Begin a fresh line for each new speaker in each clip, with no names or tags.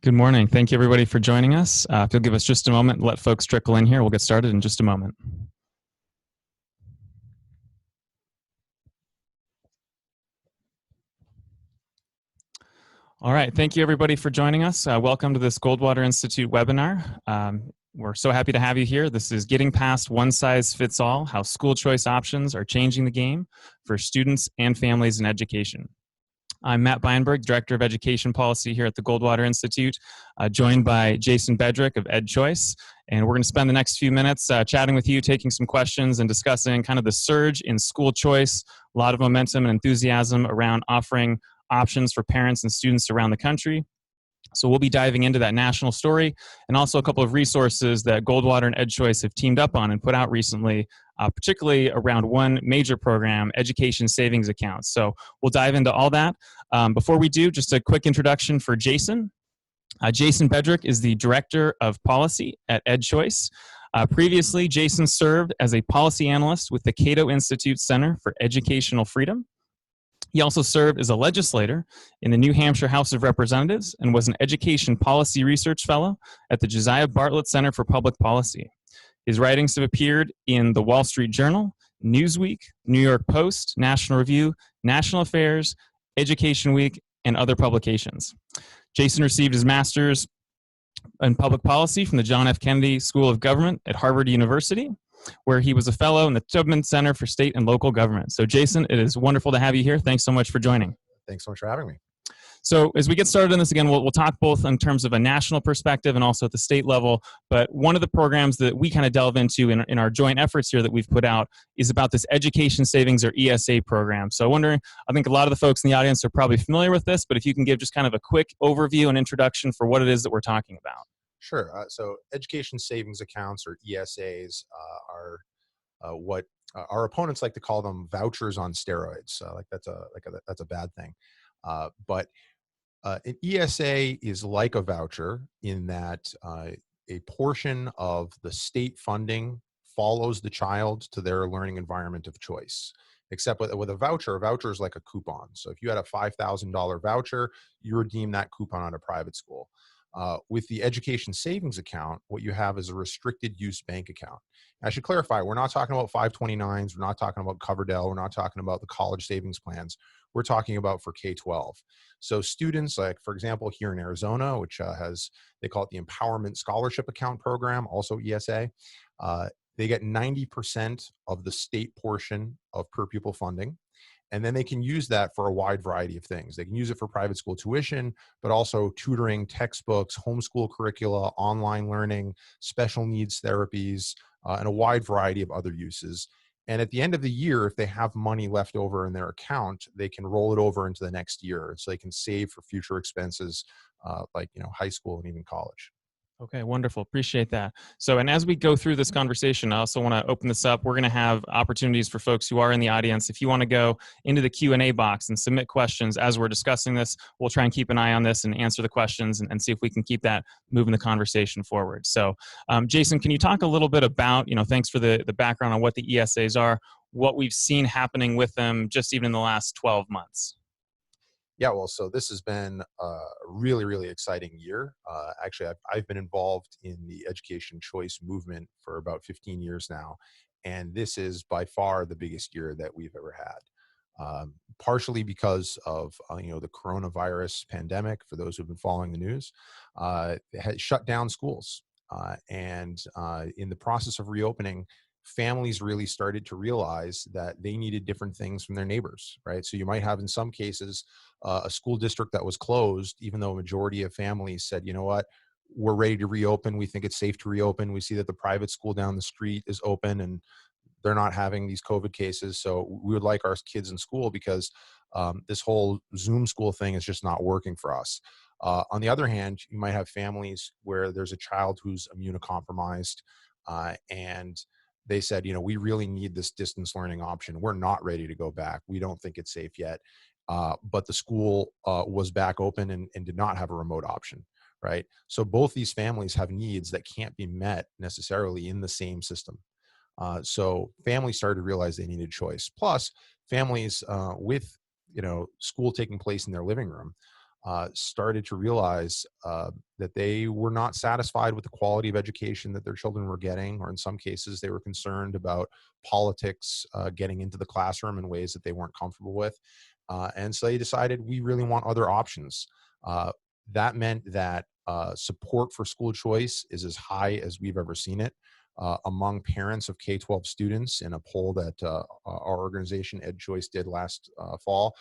Good morning. Thank you, everybody, for joining us. If you'll give us just a moment, let folks trickle in here. We'll get started in just a moment. All right. Thank you, everybody, for joining us. Welcome to this Goldwater Institute webinar. We're so happy to have you here. This is Getting Past One Size Fits All, How School Choice Options Are Changing the Game for Students and Families in Education. I'm Matt Beienburg, Director of Education Policy here at the Goldwater Institute, joined by Jason Bedrick of EdChoice. And we're going to spend the next few minutes chatting with you, taking some questions and discussing kind of the surge in school choice, a lot of momentum and enthusiasm around offering options for parents and students around the country. So we'll be diving into that national story and also a couple of resources that Goldwater and EdChoice have teamed up on and put out recently, particularly around one major program, education savings accounts. So we'll dive into all that. Before we do, just a quick introduction for Jason. Jason Bedrick is the Director of Policy at EdChoice. Previously, Jason served as a policy analyst with the Cato Institute Center for Educational Freedom. He also served as a legislator in the New Hampshire House of Representatives and was an Education Policy Research Fellow at the Josiah Bartlett Center for Public Policy. His writings have appeared in the Wall Street Journal, Newsweek, New York Post, National Review, National Affairs, Education Week, and other publications. Jason received his master's in public policy from the John F. Kennedy School of Government at Harvard University, where he was a fellow in the Tubman Center for State and Local Government. So Jason, it is wonderful to have you here. Thanks so much for joining.
Thanks so much for having me.
So as we get started on this again, we'll talk both in terms of a national perspective and also at the state level. But one of the programs that we kind of delve into in our joint efforts here that we've put out is about this Education Savings or ESA program. So I think a lot of the folks in the audience are probably familiar with this, but if you can give just kind of a quick overview and introduction for what it is that we're talking about.
Sure. So education savings accounts or ESAs are what our opponents like to call them vouchers on steroids. That's a bad thing. But an ESA is like a voucher in that a portion of the state funding follows the child to their learning environment of choice. Except with a voucher is like a coupon. So if you had a $5,000 voucher, you redeem that coupon at a private school. With the education savings account, what you have is a restricted use bank account. I should clarify, we're not talking about 529s, we're not talking about Coverdell, we're not talking about the college savings plans. We're talking about for K-12. So students, like for example, here in Arizona, which they call it the Empowerment Scholarship Account Program, also ESA, they get 90% of the state portion of per pupil funding. And then they can use that for a wide variety of things. They can use it for private school tuition, but also tutoring, textbooks, homeschool curricula, online learning, special needs therapies, and a wide variety of other uses. And at the end of the year, if they have money left over in their account, they can roll it over into the next year. So they can save for future expenses like high school and even college.
Okay, wonderful. Appreciate that. So, and as we go through this conversation, I also want to open this up. We're going to have opportunities for folks who are in the audience. If you want to go into the Q&A box and submit questions as we're discussing this, we'll try and keep an eye on this and answer the questions and see if we can keep that moving the conversation forward. So, Jason, can you talk a little bit about, thanks for the background on what the ESAs are, what we've seen happening with them just even in the last 12 months?
Yeah, well, so this has been a really, really exciting year. Actually, I've been involved in the education choice movement for about 15 years now, and this is by far the biggest year that we've ever had. Partially because of the coronavirus pandemic. For those who've been following the news, it has shut down schools, and in the process of reopening, families really started to realize that they needed different things from their neighbors, right? So you might have, in some cases, a school district that was closed, even though a majority of families said, you know what, we're ready to reopen. We think it's safe to reopen. We see that the private school down the street is open and they're not having these COVID cases. So we would like our kids in school because this whole Zoom school thing is just not working for us. On the other hand, you might have families where there's a child who's immunocompromised and they said, we really need this distance learning option. We're not ready to go back. We don't think it's safe yet. But the school was back open and did not have a remote option, right? So both these families have needs that can't be met necessarily in the same system. So families started to realize they needed choice. Plus, families with school taking place in their living room started to realize that they were not satisfied with the quality of education that their children were getting, or in some cases, they were concerned about politics getting into the classroom in ways that they weren't comfortable with. And so they decided we really want other options. That meant that support for school choice is as high as we've ever seen it. Among parents of K-12 students, in a poll that our organization EdChoice did last fall,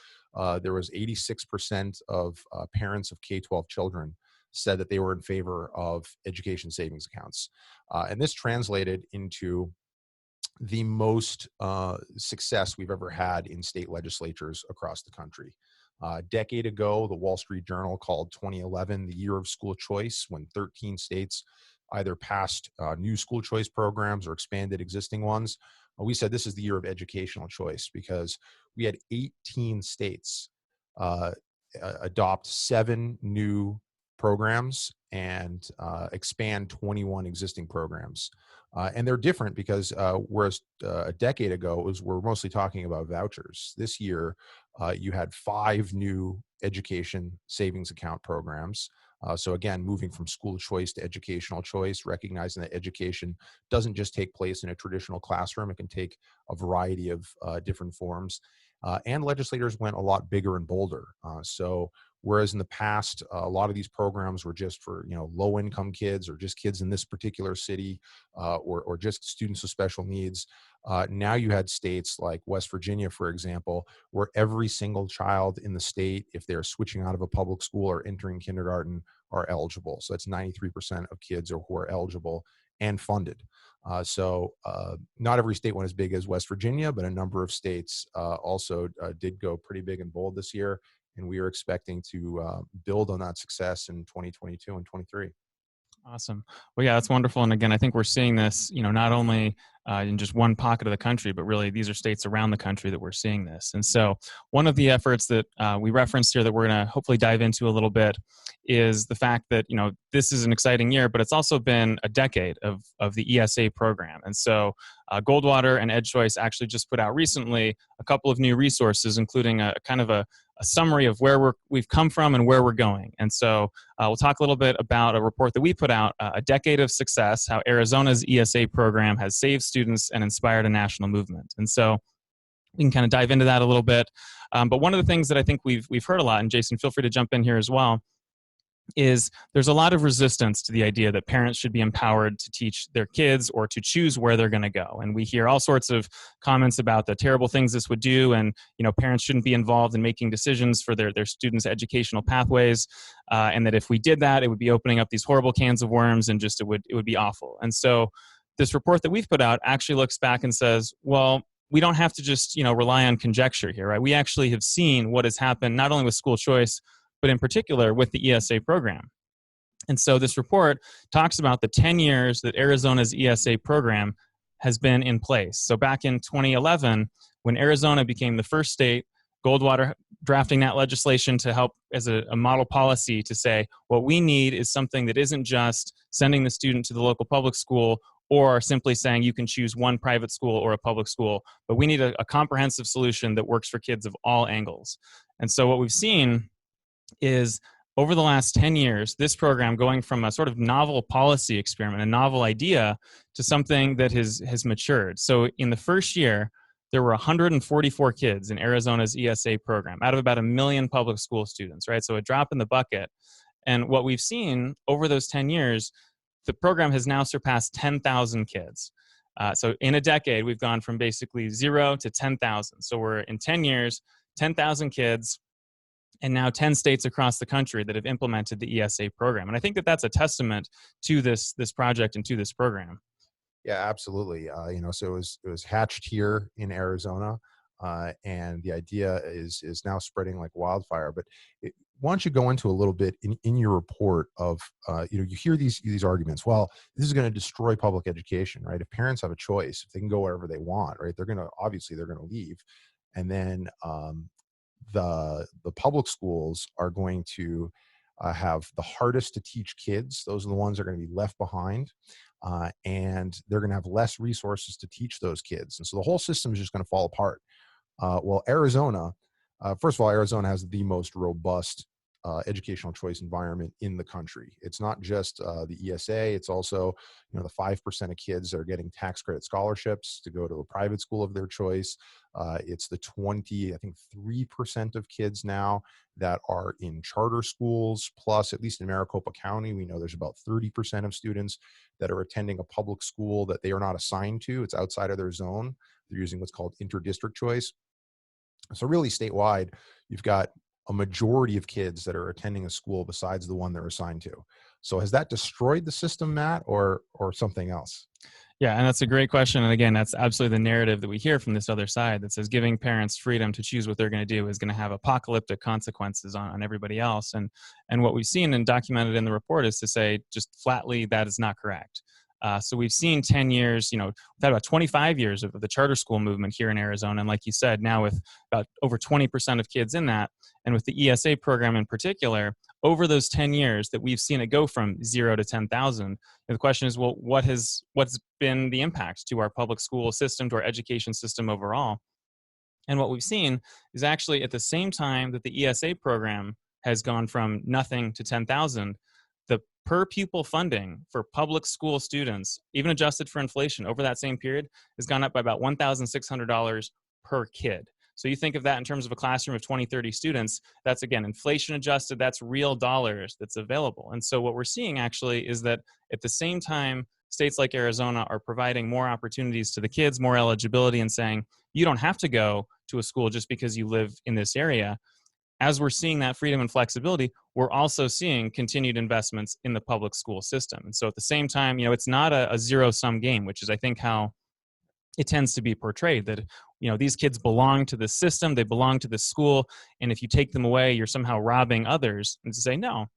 there was 86% of parents of K-12 children said that they were in favor of education savings accounts. And this translated into the most success we've ever had in state legislatures across the country. A decade ago, the Wall Street Journal called 2011 the year of school choice, when 13 states either passed new school choice programs or expanded existing ones. We said this is the year of educational choice because we had 18 states adopt 7 new programs and expand 21 existing programs. And they're different because whereas a decade ago we're mostly talking about vouchers. This year, you had 5 new education savings account programs. So again, moving from school choice to educational choice, recognizing that education doesn't just take place in a traditional classroom. It can take a variety of different forms. And legislators went a lot bigger and bolder. So whereas in the past, a lot of these programs were just for low-income kids, or just kids in this particular city, or just students with special needs, now you had states like West Virginia, for example, where every single child in the state, if they're switching out of a public school or entering kindergarten, are eligible. So that's 93% of kids who are eligible and funded. So not every state went as big as West Virginia, but a number of states also did go pretty big and bold this year. And we are expecting to build on that success in 2022 and 23.
Awesome. Well, yeah, that's wonderful. And again, I think we're seeing this, not only in just one pocket of the country, but really these are states around the country that we're seeing this. And so one of the efforts that we referenced here that we're going to hopefully dive into a little bit is the fact that, this is an exciting year, but it's also been a decade of the ESA program. And so Goldwater and EdChoice actually just put out recently a couple of new resources, including a kind of a summary of where we've come from and where we're going. And so we'll talk a little bit about a report that we put out, A Decade of Success, How Arizona's ESA Program Has Saved Students and Inspired a National Movement. And so we can kind of dive into that a little bit. But one of the things that I think we've heard a lot, and Jason, feel free to jump in here as well, is there's a lot of resistance to the idea that parents should be empowered to teach their kids or to choose where they're going to go. And we hear all sorts of comments about the terrible things this would do, and parents shouldn't be involved in making decisions for their students' educational pathways, and that if we did that, it would be opening up these horrible cans of worms, and just it would be awful. And so this report that we've put out actually looks back and says, well, we don't have to just rely on conjecture here, right? We actually have seen what has happened not only with school choice, but in particular with the ESA program. And so this report talks about the 10 years that Arizona's ESA program has been in place. So back in 2011, when Arizona became the first state, Goldwater drafting that legislation to help as a model policy to say, what we need is something that isn't just sending the student to the local public school or simply saying you can choose one private school or a public school, but we need a comprehensive solution that works for kids of all angles. And so what we've seen is over the last 10 years, this program going from a sort of novel policy experiment, a novel idea, to something that has matured. So in the first year, there were 144 kids in Arizona's ESA program out of about 1 million public school students, right? So a drop in the bucket. And what we've seen over those 10 years, the program has now surpassed 10,000 kids. So in a decade, we've gone from basically 0 to 10,000. So we're in 10 years, 10,000 kids, and now 10 states across the country that have implemented the ESA program. And I think that that's a testament to this project and to this program.
Yeah, absolutely. So it was hatched here in Arizona, and the idea is now spreading like wildfire. But why don't you go into a little bit in your report of, you hear these arguments. Well, this is going to destroy public education, right? If parents have a choice, if they can go wherever they want, right? They're going to leave, and then the public schools are going to have the hardest to teach kids. Those are the ones that are going to be left behind, and they're going to have less resources to teach those kids. And so the whole system is just going to fall apart. Well, Arizona, first of all, Arizona has the most robust educational choice environment in the country. It's not just the ESA, it's also, the 5% of kids that are getting tax credit scholarships to go to a private school of their choice. It's the 3% of kids now that are in charter schools, plus, at least in Maricopa County, we know there's about 30% of students that are attending a public school that they are not assigned to. It's outside of their zone. They're using what's called interdistrict choice. So really statewide, you've got a majority of kids that are attending a school besides the one they're assigned to. So has that destroyed the system, Matt, or something else?
Yeah, and that's a great question. And again, that's absolutely the narrative that we hear from this other side that says giving parents freedom to choose what they're going to do is going to have apocalyptic consequences on everybody else. And what we've seen and documented in the report is to say just flatly that is not correct. So we've seen 10 years, we've had about 25 years of the charter school movement here in Arizona. And like you said, now with about over 20% of kids in that, and with the ESA program in particular, over those 10 years that we've seen it go from 0 to 10,000. The question is, well, what's been the impact to our public school system, to our education system overall? And what we've seen is actually at the same time that the ESA program has gone from nothing to 10,000, the per pupil funding for public school students, even adjusted for inflation over that same period, has gone up by about $1,600 per kid. So you think of that in terms of a classroom of 20, 30 students, that's again, inflation adjusted, that's real dollars that's available. And so what we're seeing actually is that at the same time, states like Arizona are providing more opportunities to the kids, more eligibility, and saying, you don't have to go to a school just because you live in this area. As we're seeing that freedom and flexibility, we're also seeing continued investments in the public school system. And so at the same time, it's not a zero-sum game, which is, I think, how it tends to be portrayed, that, these kids belong to the system, they belong to the school, and if you take them away, you're somehow robbing others. And to say, no,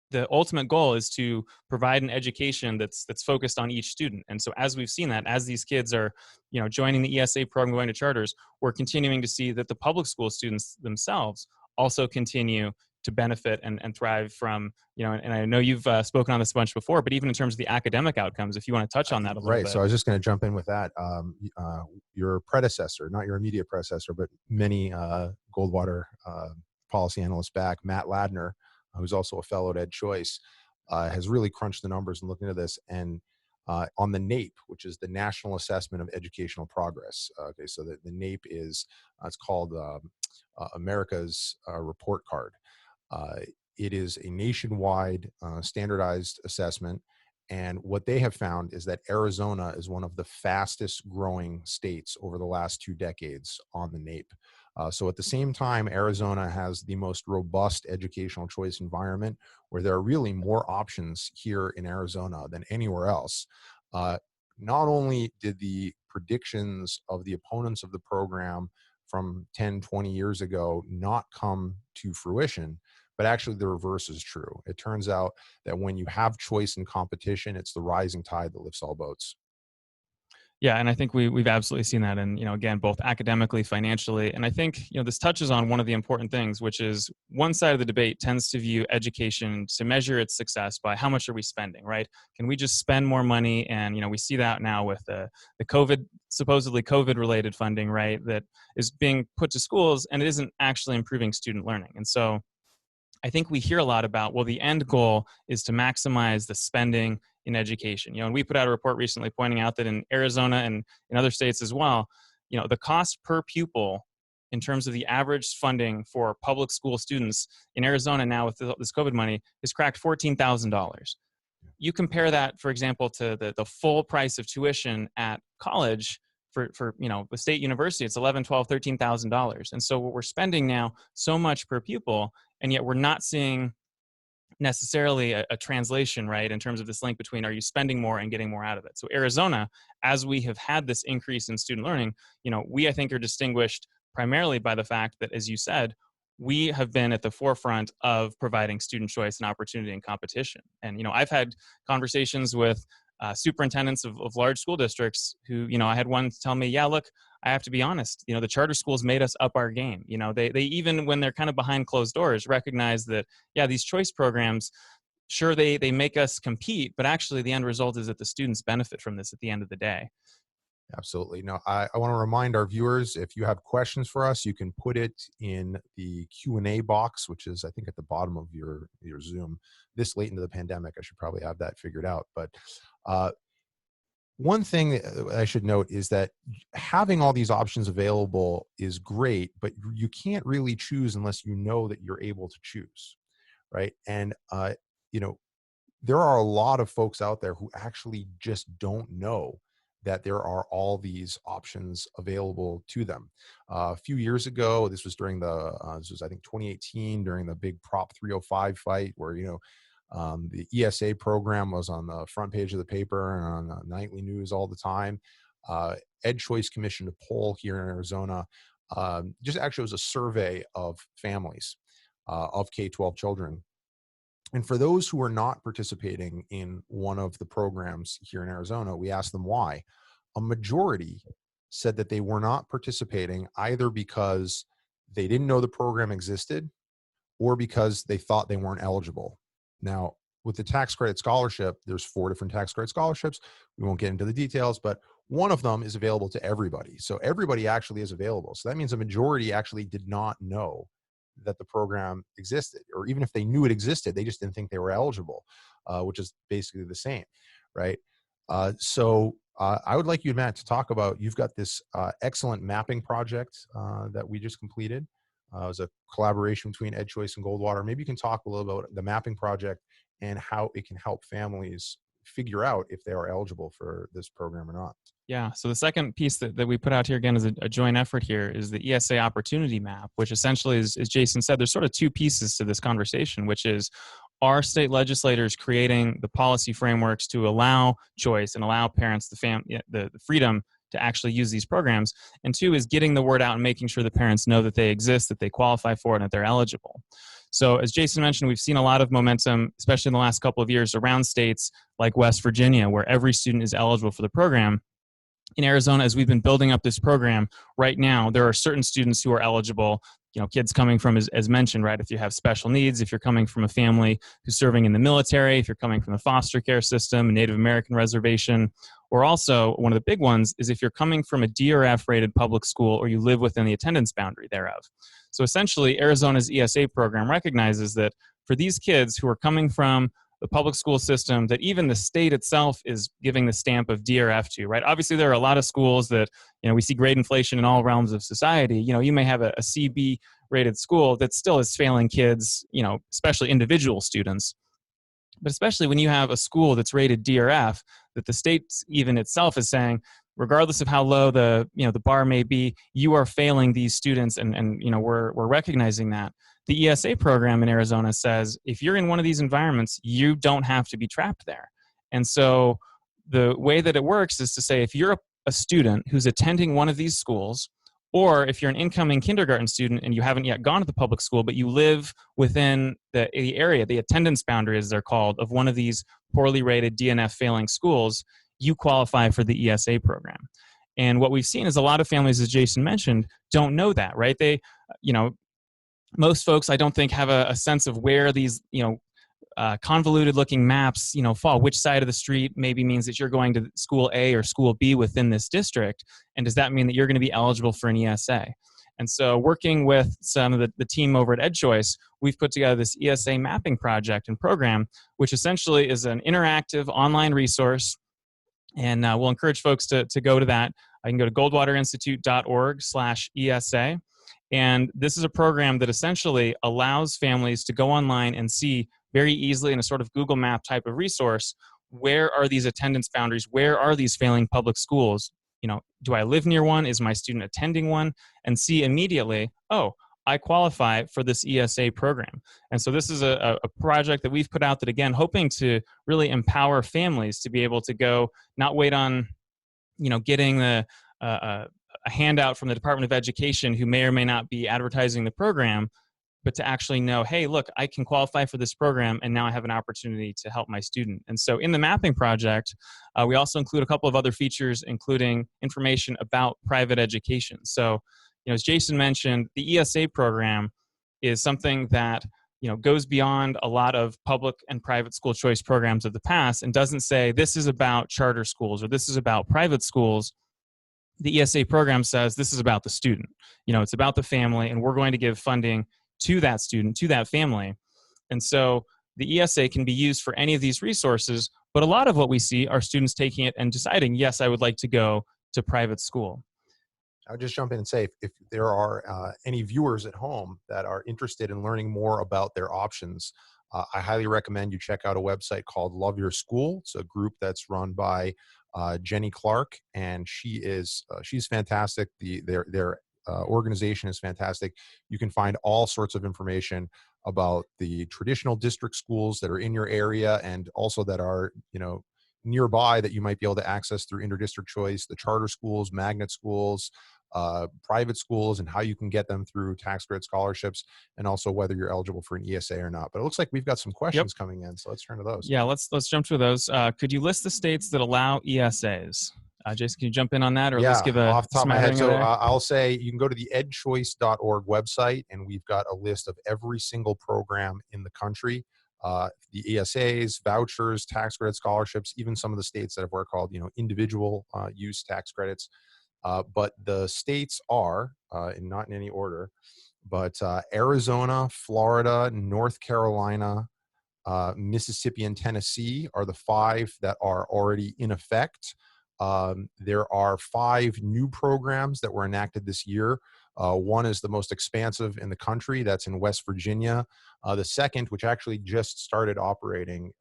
the ultimate goal is to provide an education that's focused on each student. And so as we've seen that, as these kids are, joining the ESA program, going to charters, we're continuing to see that the public school students themselves also continue to benefit and thrive from, and I know you've spoken on this a bunch before, but even in terms of the academic outcomes, if you want to touch on that a little bit.
Right. So I was just going to jump in with that. Your predecessor, not your immediate predecessor, but many Goldwater policy analysts back, Matt Ladner, who's also a fellow at EdChoice, has really crunched the numbers and looked into this. And on the NAEP, which is the National Assessment of Educational Progress. Okay, so the NAEP is, it's called America's report card. It is a nationwide standardized assessment. And what they have found is that Arizona is one of the fastest growing states over the last 2 decades on the NAEP. So at the same time, Arizona has the most robust educational choice environment, where there are really more options here in Arizona than anywhere else. Not only did the predictions of the opponents of the program from 10, 20 years ago not come to fruition, but actually the reverse is true. It turns out that when you have choice and competition, it's the rising tide that lifts all boats.
Yeah, and I think we've absolutely seen that, and again, both academically, financially, and I think this touches on one of the important things, which is one side of the debate tends to view education to measure its success by how much are we spending, right? Can we just spend more money? And we see that now with the supposedly COVID related funding, right, that is being put to schools, and it isn't actually improving student learning. And so I think we hear a lot about, well, the end goal is to maximize the spending in education. And we put out a report recently pointing out that in Arizona and in other states as well, the cost per pupil in terms of the average funding for public school students in Arizona now with this COVID money has cracked $14,000. You compare that, for example, to the full price of tuition at college for the state university, it's $11,000, $12,000, $13,000. And so what we're spending now so much per pupil, and yet we're not seeing necessarily a translation, right, in terms of this link between are you spending more and getting more out of it. So Arizona, as we have had this increase in student learning, we, I think, are distinguished primarily by the fact that, as you said, we have been at the forefront of providing student choice and opportunity and competition. And, I've had conversations with superintendents of large school districts who, I had one tell me, yeah, look, I have to be honest, the charter schools made us up our game. They even when they're kind of behind closed doors recognize that, yeah, these choice programs, sure, they make us compete, but actually the end result is that the students benefit from this at the end of the day.
Absolutely. No, I want to remind our viewers, if you have questions for us, you can put it in the Q&A box, which is, I think, at the bottom of your Zoom. This late into the pandemic, I should probably have that figured out. But uh, one thing that I should note is that having all these options available is great, but you can't really choose unless you know that you're able to choose, right? And you know, there are a lot of folks out there who actually just don't know that there are all these options available to them. A few years ago, this was during this was, I think, 2018, during the big Prop 305 fight, where, the ESA program was on the front page of the paper and on the nightly news all the time. EdChoice commissioned a poll here in Arizona. Just actually, it was a survey of families of K-12 children. And for those who are not participating in one of the programs here in Arizona, we asked them why. A majority said that they were not participating either because they didn't know the program existed or because they thought they weren't eligible. Now, with the tax credit scholarship, there's 4 different tax credit scholarships. We won't get into the details, but one of them is available to everybody. So everybody actually is available. So that means a majority actually did not know that the program existed, or even if they knew it existed, they just didn't think they were eligible, which is basically the same, right? I would like you, Matt, to talk about, you've got this excellent mapping project that we just completed. It was a collaboration between EdChoice and Goldwater. Maybe you can talk a little about the mapping project and how it can help families figure out if they are eligible for this program or not.
Yeah, so the second piece that we put out here, again, is a joint effort here, is the ESA Opportunity Map, which essentially is, as Jason said, there's sort of 2 pieces to this conversation, which is, are state legislators creating the policy frameworks to allow choice and allow parents the freedom to actually use these programs? And 2 is getting the word out and making sure the parents know that they exist, that they qualify for it, and that they're eligible. So as Jason mentioned, we've seen a lot of momentum, especially in the last couple of years, around states like West Virginia, where every student is eligible for the program. In Arizona, as we've been building up this program, right now, there are certain students who are eligible, kids coming from, as mentioned, right, if you have special needs, if you're coming from a family who's serving in the military, if you're coming from the foster care system, a Native American reservation, or also one of the big ones is if you're coming from a DRF-rated public school or you live within the attendance boundary thereof. So essentially, Arizona's ESA program recognizes that for these kids who are coming from the public school system that even the state itself is giving the stamp of DRF to, right? Obviously, there are a lot of schools that, we see grade inflation in all realms of society. You may have a CB rated school that still is failing kids, especially individual students. But especially when you have a school that's rated DRF, that the state even itself is saying, regardless of how low the bar may be, you are failing these students, and we're recognizing that. The ESA program in Arizona says if you're in one of these environments, you don't have to be trapped there. And so the way that it works is to say if you're a student who's attending one of these schools, or if you're an incoming kindergarten student and you haven't yet gone to the public school, but you live within the area, the attendance boundary, as they're called, of one of these poorly rated DNF failing schools, you qualify for the ESA program. And what we've seen is a lot of families, as Jason mentioned, don't know that, right? They, most folks, I don't think, have a sense of where these, convoluted looking maps, fall. Which side of the street maybe means that you're going to school A or school B within this district. And does that mean that you're going to be eligible for an ESA? And so working with some of the team over at EdChoice, we've put together this ESA mapping project and program, which essentially is an interactive online resource. And we'll encourage folks to go to that. I can go to goldwaterinstitute.org/ESA. And this is a program that essentially allows families to go online and see very easily in a sort of Google Map type of resource, where are these attendance boundaries? Where are these failing public schools? Do I live near one? Is my student attending one? And see immediately, oh, I qualify for this ESA program. And so this is a project that we've put out that, again, hoping to really empower families to be able to go, not wait on, getting a handout from the Department of Education who may or may not be advertising the program, but to actually know, hey, look, I can qualify for this program, and now I have an opportunity to help my student. And so in the mapping project, we also include a couple of other features, including information about private education. So, as Jason mentioned, the ESA program is something that goes beyond a lot of public and private school choice programs of the past, and doesn't say this is about charter schools or this is about private schools. the ESA program says this is about the student. It's about the family, and we're going to give funding to that student, to that family. And so the ESA can be used for any of these resources, but a lot of what we see are students taking it and deciding, yes, I would like to go to private school.
I'll just jump in and say, if there are any viewers at home that are interested in learning more about their options, I highly recommend you check out a website called Love Your School. It's a group that's run by Jenny Clark, and she's fantastic. Their organization is fantastic. You can find all sorts of information about the traditional district schools that are in your area, and also that are nearby that you might be able to access through interdistrict choice, the charter schools, magnet schools, private schools, and how you can get them through tax credit scholarships, and also whether you're eligible for an ESA or not. But it looks like we've got some questions coming in, so let's turn to those.
Yeah, let's jump to those. Could you list the states that allow ESAs? Jason, can you jump in on that, or at least give a
off the top of my head?
So
I'll say you can go to the edchoice.org website, and we've got a list of every single program in the country. The ESAs, vouchers, tax credit scholarships, even some of the states that have what are called individual use tax credits. But the states are, not in any order, but Arizona, Florida, North Carolina, Mississippi, and Tennessee are the 5 that are already in effect. There are 5 new programs that were enacted this year. One is the most expansive in the country. That's in West Virginia. The second, which actually just started operating,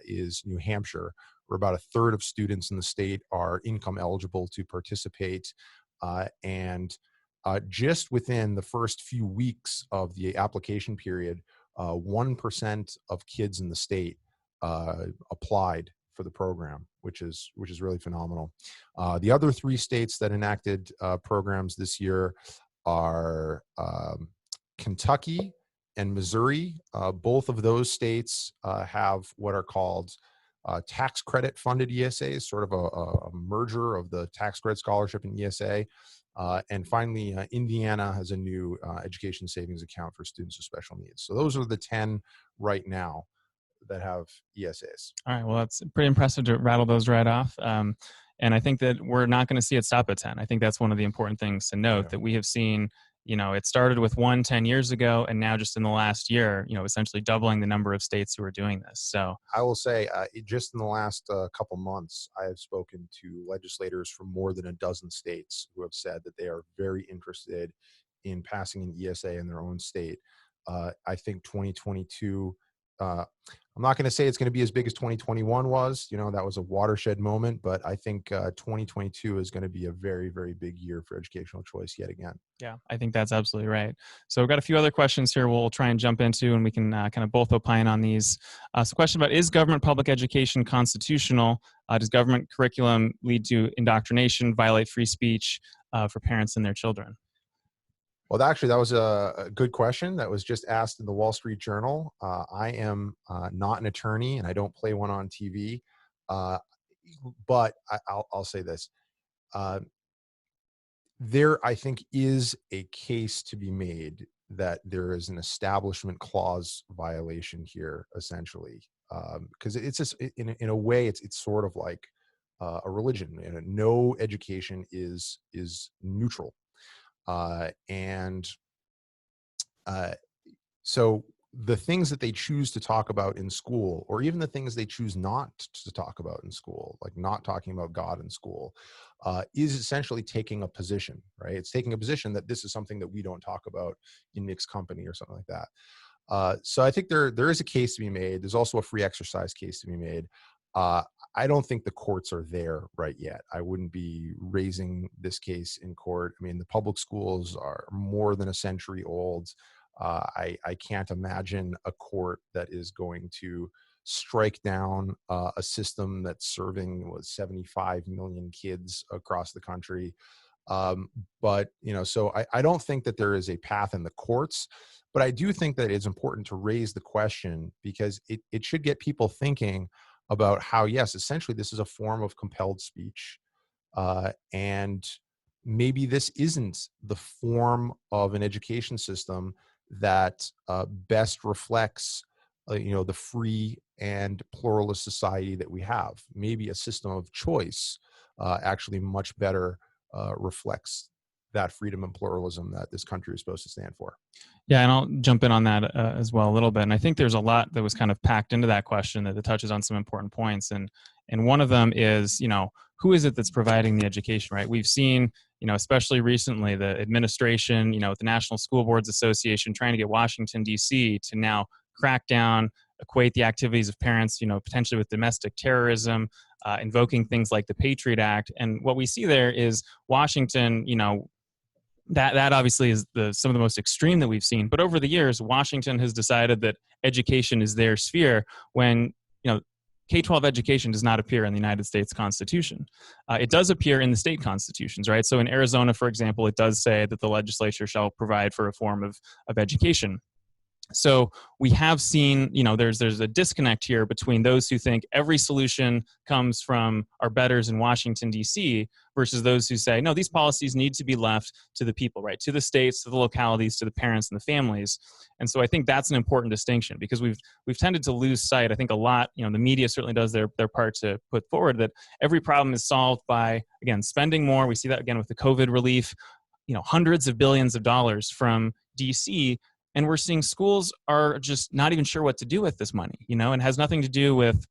is New Hampshire, where about 1/3 of students in the state are income eligible to participate. And just within the first few weeks of the application period, 1% of kids in the state applied for the program, which is really phenomenal. The other 3 states that enacted programs this year are Kentucky and Missouri. Both of those states have what are called tax credit funded ESAs, sort of a merger of the tax credit scholarship and ESA. And finally, Indiana has a new education savings account for students with special needs. So those are the 10 right now that have ESAs.
All right. Well, it's pretty impressive to rattle those right off. And I think that we're not going to see it stop at 10. I think that's one of the important things to note, that we have seen, it started with 10 years ago, and now just in the last year, essentially doubling the number of states who are doing this. So
I will say, just in the last couple months, I have spoken to legislators from more than a dozen states who have said that they are very interested in passing an ESA in their own state. I think 2022, I'm not going to say it's going to be as big as 2021 was. That was a watershed moment, but I think 2022 is going to be a very, very big year for educational choice yet again.
Yeah, I think that's absolutely right. So we've got a few other questions here we'll try and jump into, and we can kind of both opine on these. So question about, is government public education constitutional? Does government curriculum lead to indoctrination, violate free speech for parents and their children?
Well, actually, that was a good question that was just asked in the Wall Street Journal. I am not an attorney, and I don't play one on TV, but I'll say this. There, I think, is a case to be made that there is an establishment clause violation here, essentially, because it's just, in a way, it's sort of like a religion. No education is neutral. So the things that they choose to talk about in school, or even the things they choose not to talk about in school, like not talking about God in school, is essentially taking a position, right? It's taking a position that this is something that we don't talk about in mixed company or something like that. So I think there is a case to be made. There's also a free exercise case to be made. I don't think the courts are there right yet. I wouldn't be raising this case in court. I mean, the public schools are more than a century old. I can't imagine a court that is going to strike down a system that's serving 75 million kids across the country. But so I don't think that there is a path in the courts, but I do think that it's important to raise the question, because it should get people thinking about how, yes, essentially this is a form of compelled speech. And maybe this isn't the form of an education system that best reflects the free and pluralist society that we have. Maybe a system of choice actually much better reflects that freedom and pluralism that this country is supposed to stand for.
Yeah, and I'll jump in on that as well a little bit. And I think there's a lot that was kind of packed into that question that touches on some important points. And one of them is, who is it that's providing the education, right? We've seen, especially recently, the administration, with the National School Boards Association trying to get Washington, D.C. to now crack down, equate the activities of parents, potentially with domestic terrorism, invoking things like the Patriot Act. And what we see there is Washington, that obviously is some of the most extreme that we've seen. But over the years, Washington has decided that education is their sphere when, K-12 education does not appear in the United States Constitution. It does appear in the state constitutions, right? So in Arizona, for example, it does say that the legislature shall provide for a form of education. So we have seen, there's a disconnect here between those who think every solution comes from our betters in Washington, D.C., versus those who say, no, these policies need to be left to the people, right? To the states, to the localities, to the parents and the families. And so I think that's an important distinction, because we've tended to lose sight. I think a lot, the media certainly does their part to put forward that every problem is solved by, again, spending more. We see that again with the COVID relief, hundreds of billions of dollars from D.C., and we're seeing schools are just not even sure what to do with this money, and has nothing to do with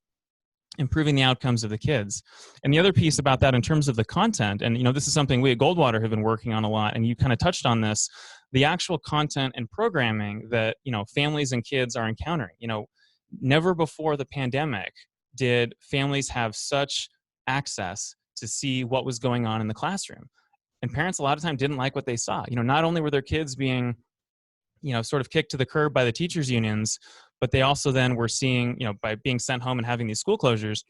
improving the outcomes of the kids. And the other piece about that in terms of the content, and this is something we at Goldwater have been working on a lot, and you kind of touched on this, the actual content and programming that, families and kids are encountering. Never before the pandemic did families have such access to see what was going on in the classroom. And parents a lot of time didn't like what they saw. Not only were their kids being sort of kicked to the curb by the teachers unions, but they also then were seeing, by being sent home and having these school closures,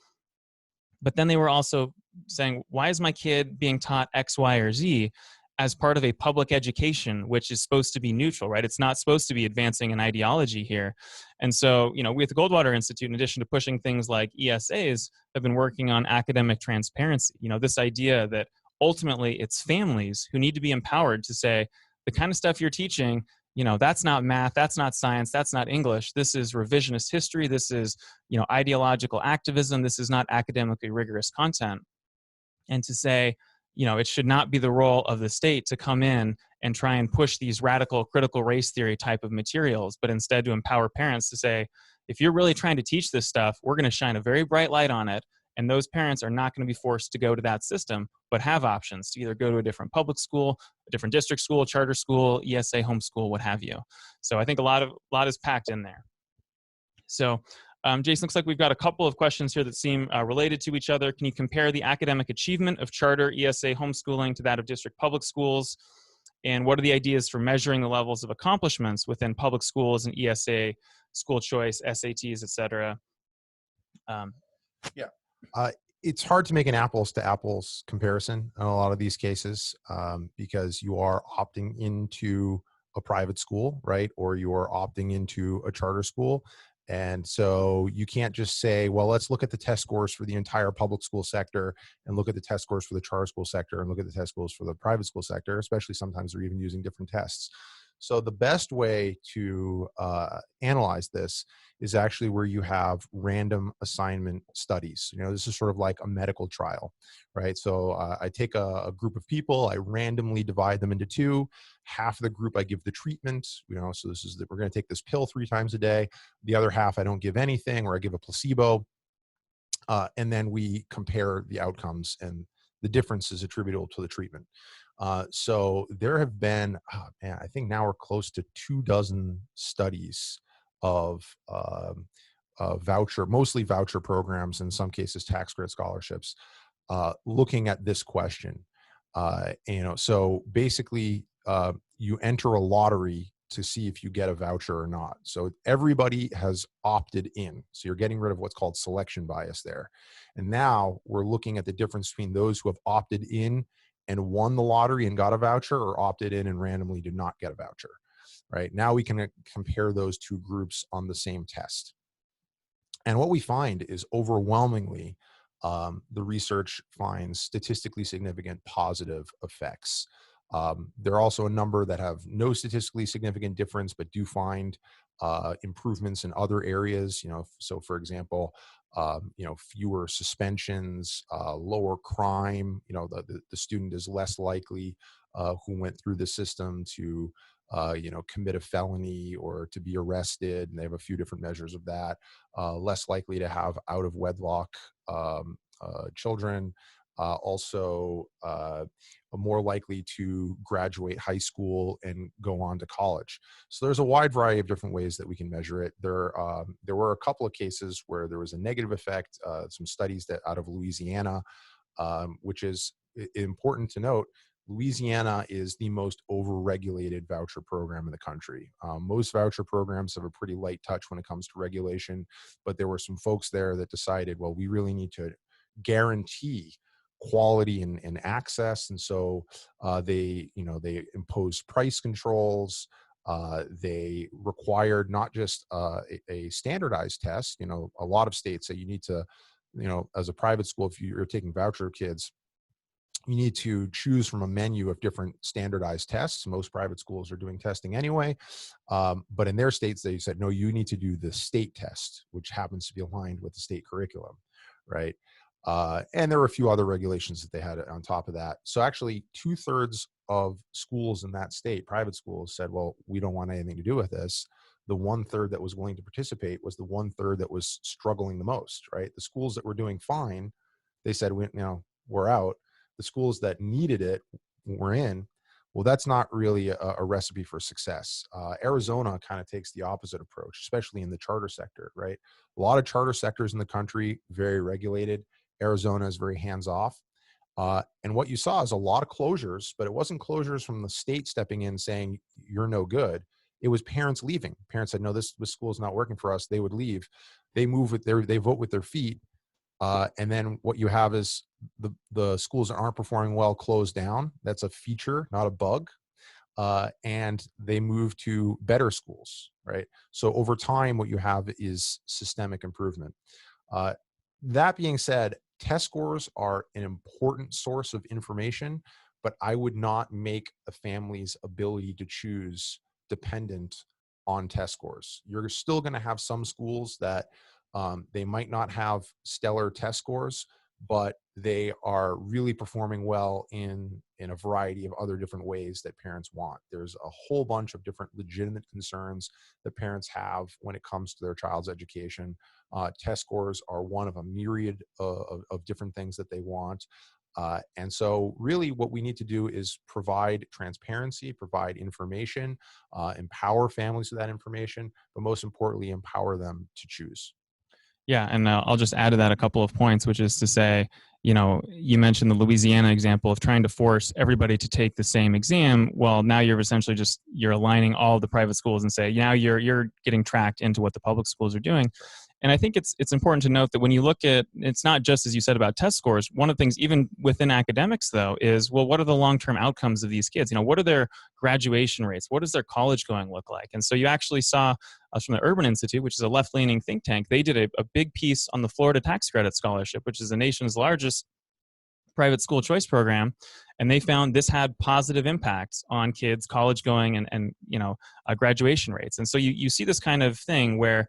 but then they were also saying, why is my kid being taught X, Y, or Z as part of a public education, which is supposed to be neutral, right? It's not supposed to be advancing an ideology here. And so, we at the Goldwater Institute, in addition to pushing things like ESAs, have been working on academic transparency. This idea that ultimately it's families who need to be empowered to say, the kind of stuff you're teaching, that's not math, that's not science, that's not English. This is revisionist history. This is, ideological activism. This is not academically rigorous content. And to say, it should not be the role of the state to come in and try and push these radical critical race theory type of materials, but instead to empower parents to say, if you're really trying to teach this stuff, we're going to shine a very bright light on it. And those parents are not going to be forced to go to that system, but have options to either go to a different public school, a different district school, charter school, ESA homeschool, what have you. So I think a lot is packed in there. So Jason, looks like we've got a couple of questions here that seem related to each other. Can you compare the academic achievement of charter ESA homeschooling to that of district public schools? And what are the ideas for measuring the levels of accomplishments within public schools and ESA, school choice, SATs, et cetera?
It's hard to make an apples to apples comparison in a lot of these cases, because you are opting into a private school, right? Or you're opting into a charter school. And so you can't just say, well, let's look at the test scores for the entire public school sector and look at the test scores for the charter school sector and look at the test scores for the private school sector, especially sometimes they're even using different tests. So the best way to analyze this is actually where you have random assignment studies. This is sort of like a medical trial, right? So I take a group of people, I randomly divide them into two. Half of the group I give the treatment, so this is we're going to take this pill 3 times a day. The other half I don't give anything, or I give a placebo. And then we compare the outcomes, and the difference is attributable to the treatment. So there have been, I think now we're close to 24 studies of mostly voucher programs, in some cases tax credit scholarships, looking at this question. So basically, you enter a lottery to see if you get a voucher or not. So everybody has opted in. So you're getting rid of what's called selection bias there. And now we're looking at the difference between those who have opted in and won the lottery and got a voucher, or opted in and randomly did not get a voucher, right? Now we can compare those two groups on the same test. And what we find is overwhelmingly, the research finds statistically significant positive effects. There are also a number that have no statistically significant difference, but do find improvements in other areas. So for example, fewer suspensions, lower crime. The student is less likely who went through the system to commit a felony or to be arrested, and they have a few different measures of that. Less likely to have out of wedlock children. Also, more likely to graduate high school and go on to college. So there's a wide variety of different ways that we can measure it. There were a couple of cases where there was a negative effect. Some studies that out of Louisiana, which is important to note. Louisiana is the most overregulated voucher program in the country. Most voucher programs have a pretty light touch when it comes to regulation, but there were some folks there that decided, well, we really need to guarantee quality and access, and so they imposed price controls. They required not just a standardized test. A lot of states say you need to, as a private school, if you're taking voucher kids, you need to choose from a menu of different standardized tests. Most private schools are doing testing anyway. But in their states, they said, no, you need to do the state test, which happens to be aligned with the state curriculum, right? And there were a few other regulations that they had on top of that. So actually 2/3 of schools in that state, private schools, said, well, we don't want anything to do with this. The 1/3 that was willing to participate was the 1/3 that was struggling the most, right? The schools that were doing fine, they said, we're out. The schools that needed it were in. Well, that's not really a recipe for success. Arizona kind of takes the opposite approach, especially in the charter sector, right? A lot of charter sectors in the country, very regulated. Arizona is very hands-off. And what you saw is a lot of closures, but it wasn't closures from the state stepping in saying, you're no good. It was parents leaving. Parents said, no, this school is not working for us. They would leave. They vote with their feet. And then what you have is the schools that aren't performing well close down. That's a feature, not a bug. And they move to better schools, right? So over time, what you have is systemic improvement. That being said, test scores are an important source of information, but I would not make a family's ability to choose dependent on test scores. You're still going to have some schools that they might not have stellar test scores, but they are really performing well in a variety of other different ways that parents want. There's a whole bunch of different legitimate concerns that parents have when it comes to their child's education. Test scores are one of a myriad of different things that they want. And so really what we need to do is provide transparency, provide information, empower families with that information, but most importantly, empower them to choose.
Yeah, and I'll just add to that a couple of points, which is to say, you mentioned the Louisiana example of trying to force everybody to take the same exam. Well, now you're essentially you're aligning all of the private schools and say, now you're getting tracked into what the public schools are doing. And I think it's important to note that when you look at, it's not just as you said about test scores. One of the things, even within academics, though, is, well, what are the long-term outcomes of these kids? What are their graduation rates? What does their college going look like? And so you actually saw us from the Urban Institute, which is a left-leaning think tank. They did a big piece on the Florida Tax Credit Scholarship, which is the nation's largest private school choice program, and they found this had positive impacts on kids' college going and graduation rates. And so you see this kind of thing where,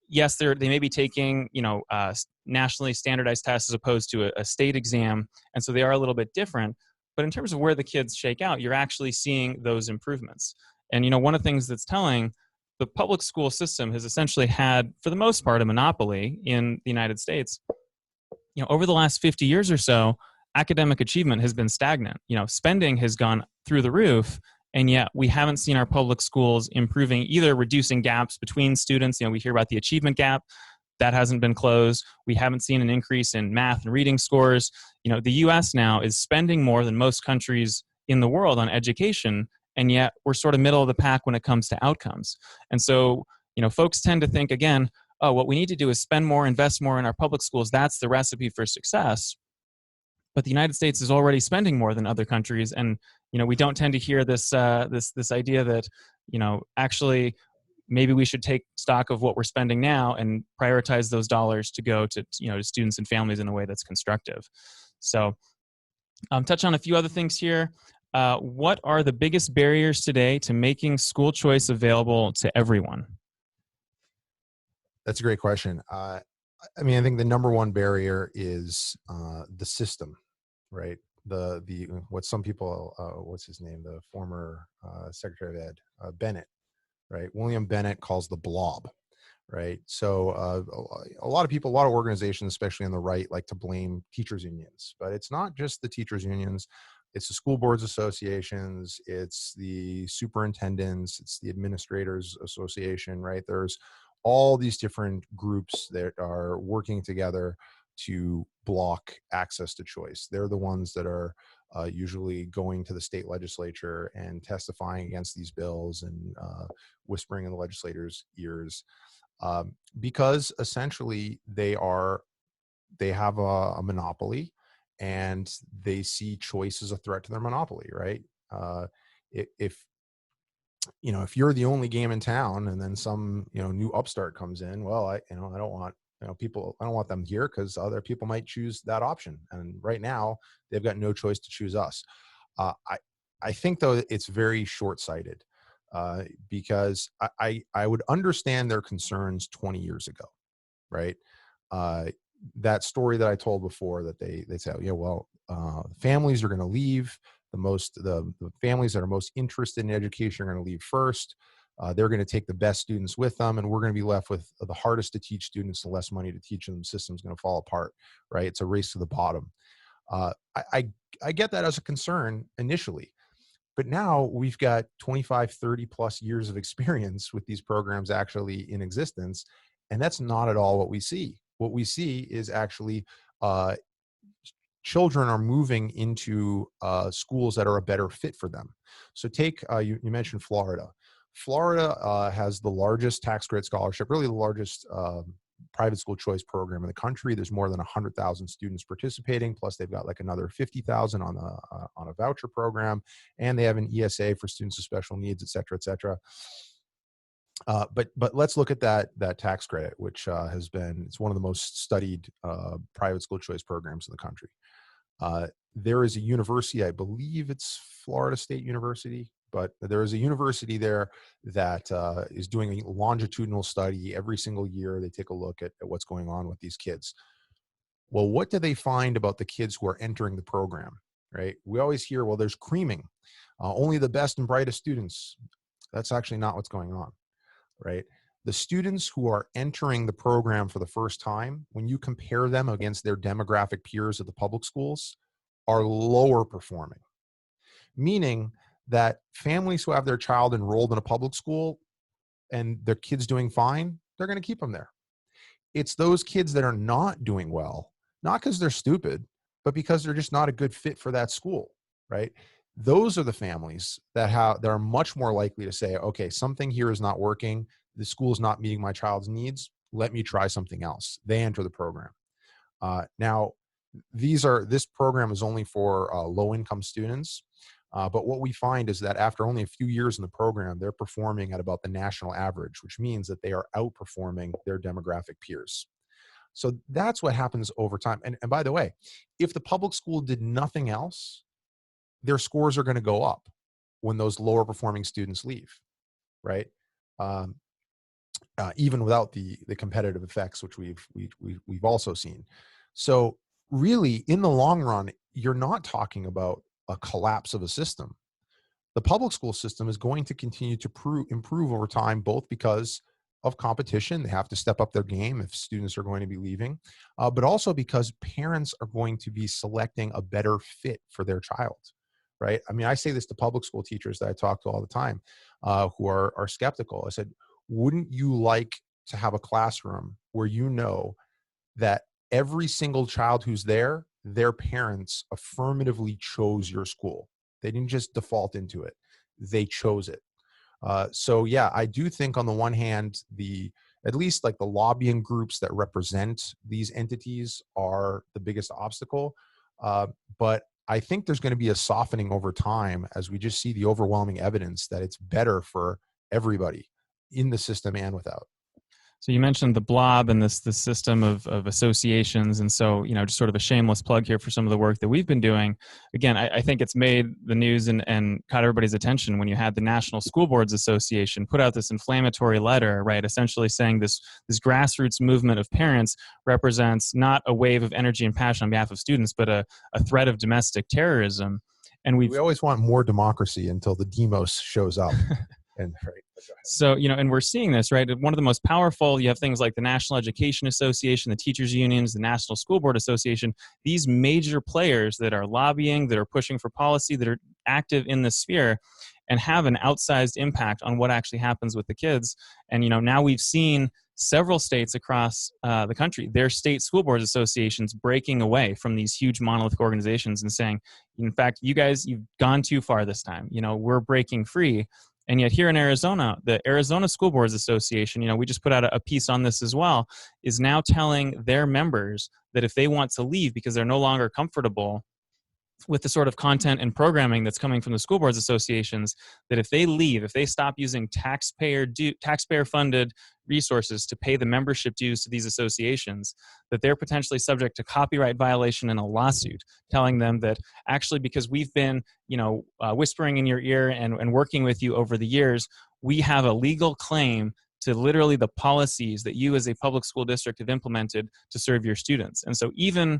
yes, they may be taking nationally standardized tests as opposed to a state exam, and so they are a little bit different. But in terms of where the kids shake out, you're actually seeing those improvements. And one of the things that's telling, the public school system has essentially had, for the most part, a monopoly in the United States. Over the last 50 years or so, academic achievement has been stagnant. Spending has gone through the roof, and yet we haven't seen our public schools improving, either reducing gaps between students. We hear about the achievement gap. That hasn't been closed. We haven't seen an increase in math and reading scores. The US now is spending more than most countries in the world on education, and yet we're sort of middle of the pack when it comes to outcomes. And so, folks tend to think, again, oh, what we need to do is spend more, invest more in our public schools. That's the recipe for success. But the United States is already spending more than other countries, and we don't tend to hear this idea that actually maybe we should take stock of what we're spending now and prioritize those dollars to go to to students and families in a way that's constructive. So, touch on a few other things here. What are the biggest barriers today to making school choice available to everyone?
That's a great question. I mean, I think the number one barrier is the system, right? The what some people, what's his name, the former Secretary of Ed, Bennett, right? William Bennett calls the blob, right? So a lot of people, a lot of organizations, especially on the right, like to blame teachers unions, but it's not just the teachers unions. It's the school boards associations, it's the superintendents, it's the administrators association, right? There's all these different groups that are working together to block access to choice. They're the ones that are usually going to the state legislature and testifying against these bills and whispering in the legislators' ears, because essentially they have a monopoly, and they see choice as a threat to their monopoly, right? If if you're the only game in town, and then some new upstart comes in, well, I don't want people, I don't want them here because other people might choose that option, and right now they've got no choice to choose us. I think though it's very short-sighted, because I would understand their concerns 20 years ago, right? Uh, that story that I told before, that they say, yeah, well, families are going to leave. The families that are most interested in education are going to leave first. They're going to take the best students with them, and we're going to be left with the hardest to teach students and less money to teach them. The system's going to fall apart, right? It's a race to the bottom. I get that as a concern initially, but now we've got 25, 30 plus years of experience with these programs actually in existence, and that's not at all what we see. What we see is actually uh, children are moving into schools that are a better fit for them. So take, you mentioned Florida. Florida has the largest tax credit scholarship, really the largest private school choice program in the country. There's more than 100,000 students participating, plus they've got like another 50,000 on a voucher program, and they have an ESA for students with special needs, et cetera, et cetera. But let's look at that tax credit, which it's one of the most studied private school choice programs in the country. There is a university, I believe it's Florida State University, but there is a university there that is doing a longitudinal study every single year. They take a look at what's going on with these kids. Well, what do they find about the kids who are entering the program, right? We always hear, well, there's creaming, only the best and brightest students. That's actually not what's going on, right? The students who are entering the program for the first time, when you compare them against their demographic peers at the public schools, are lower performing. Meaning that families who have their child enrolled in a public school and their kid's doing fine, they're going to keep them there. It's those kids that are not doing well, not because they're stupid, but because they're just not a good fit for that school, right? Those are the families that are much more likely to say, okay, something here is not working. The school is not meeting my child's needs. Let me try something else. They enter the program. Now, this program is only for low-income students. But what we find is that after only a few years in the program, they're performing at about the national average, which means that they are outperforming their demographic peers. So that's what happens over time. And by the way, if the public school did nothing else, their scores are going to go up when those lower performing students leave, right? Even without the competitive effects, which we've also seen. So really, in the long run, you're not talking about a collapse of a system. The public school system is going to continue to improve over time, both because of competition. They have to step up their game if students are going to be leaving, but also because parents are going to be selecting a better fit for their child, right? I mean, I say this to public school teachers that I talk to all the time, who are skeptical. I said, wouldn't you like to have a classroom where you know that every single child who's there, their parents affirmatively chose your school? They didn't just default into it. They chose it. So yeah, I do think on the one hand, at least like the lobbying groups that represent these entities are the biggest obstacle. But I think there's going to be a softening over time as we just see the overwhelming evidence that it's better for everybody in the system and without.
So you mentioned the blob and this system of associations. And so, just sort of a shameless plug here for some of the work that we've been doing. Again, I think it's made the news and caught everybody's attention when you had the National School Boards Association put out this inflammatory letter, right, essentially saying this grassroots movement of parents represents not a wave of energy and passion on behalf of students, but a threat of domestic terrorism. And
we always want more democracy until the demos shows up. And right.
So, and we're seeing this, right? One of the most powerful, you have things like the National Education Association, the teachers unions, the National School Board Association, these major players that are lobbying, that are pushing for policy, that are active in the sphere and have an outsized impact on what actually happens with the kids. And, now we've seen several states across the country, their state school boards associations breaking away from these huge monolithic organizations and saying, in fact, you guys, you've gone too far this time. We're breaking free. And yet here in Arizona, the Arizona School Boards Association, we just put out a piece on this as well, is now telling their members that if they want to leave because they're no longer comfortable with the sort of content and programming that's coming from the school boards associations, that if they leave, if they stop using taxpayer-funded resources to pay the membership dues to these associations, that they're potentially subject to copyright violation and a lawsuit, telling them that actually because we've been, whispering in your ear and working with you over the years, we have a legal claim to literally the policies that you as a public school district have implemented to serve your students. And so even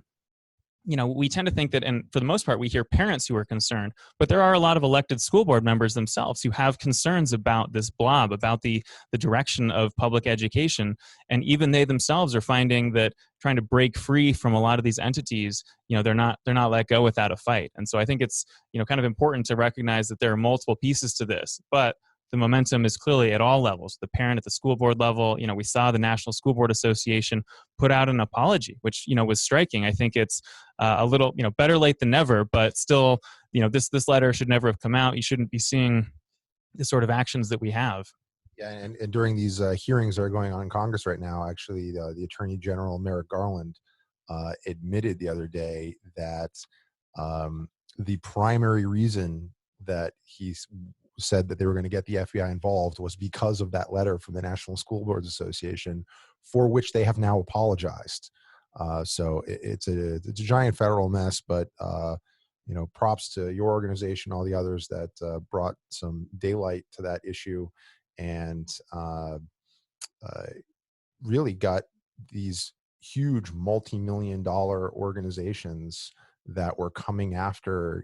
we tend to think that, and for the most part, we hear parents who are concerned, but there are a lot of elected school board members themselves who have concerns about this blob, about the direction of public education. And even they themselves are finding that trying to break free from a lot of these entities, they're not let go without a fight. And so I think it's, kind of important to recognize that there are multiple pieces to this, but the momentum is clearly at all levels. The parent at the school board level, we saw the National School Board Association put out an apology, which, was striking. I think it's a little, better late than never, but still, this letter should never have come out. You shouldn't be seeing the sort of actions that we have.
Yeah, and during these hearings that are going on in Congress right now, actually, the Attorney General, Merrick Garland, admitted the other day that the primary reason that he's said that they were going to get the FBI involved was because of that letter from the National School Boards Association, for which they have now apologized. So it's a giant federal mess, but props to your organization, all the others that brought some daylight to that issue, and really got these huge multi-million-dollar organizations that were coming after,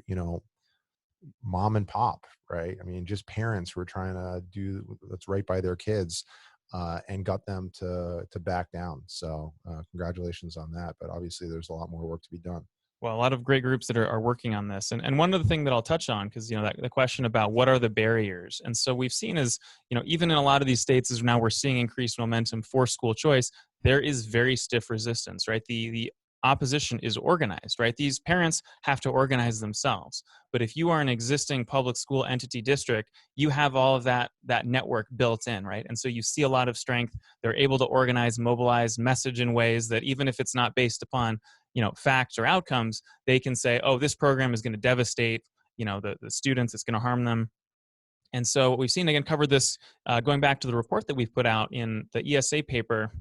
mom and pop, right? I mean, just parents who are trying to do what's right by their kids, and got them to back down. So congratulations on that. But obviously there's a lot more work to be done.
Well, a lot of great groups that are working on this. And one other thing that I'll touch on, because, the question about what are the barriers. And so we've seen is, even in a lot of these states, as now we're seeing increased momentum for school choice, there is very stiff resistance, right? The opposition is organized, right? These parents have to organize themselves. But if you are an existing public school entity district, you have all of that network built in, right? And so you see a lot of strength. They're able to organize, mobilize, message in ways that even if it's not based upon, facts or outcomes, they can say, oh, this program is going to devastate, the students, it's going to harm them. And so what we've seen, again, covered this, going back to the report that we've put out in the ESA paper,